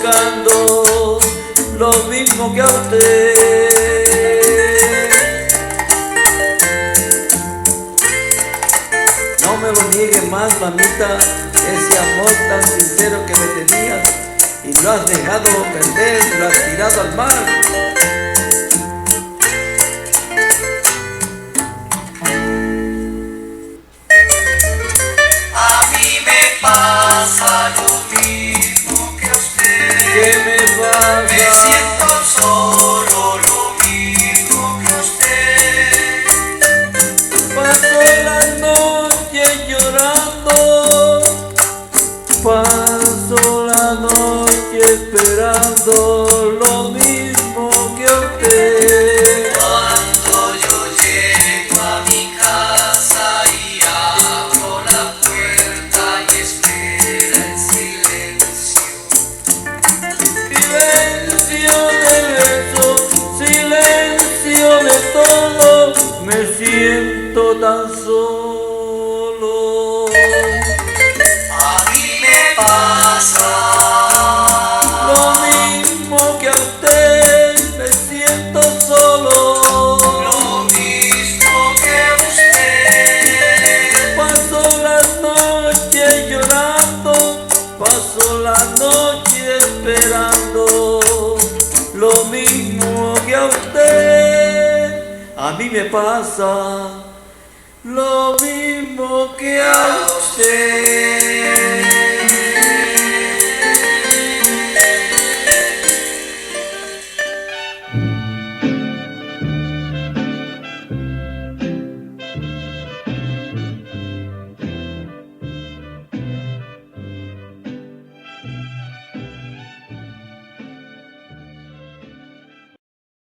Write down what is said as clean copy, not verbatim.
buscando lo mismo que a usted. No me lo niegues más, mamita, ese amor tan sincero que me tenías y lo has dejado perder, lo has tirado al mar. A mí me pasa lo mismo que a usted. ¿Qué me pasa? Me siento solo, lo mismo que usted. Paso la noche llorando, paso la noche esperando lo mismo que usted. Cuando yo llego a mi casa y abro la puerta y espera en silencio. Silencio de eso, silencio de todo, me siento tan solo. A mí me pasa Lo mismo que a usted, me siento solo. lo mismo que usted. Paso la noche llorando, paso la noche esperando lo mismo que a usted. A mí me pasa lo mismo que a usted.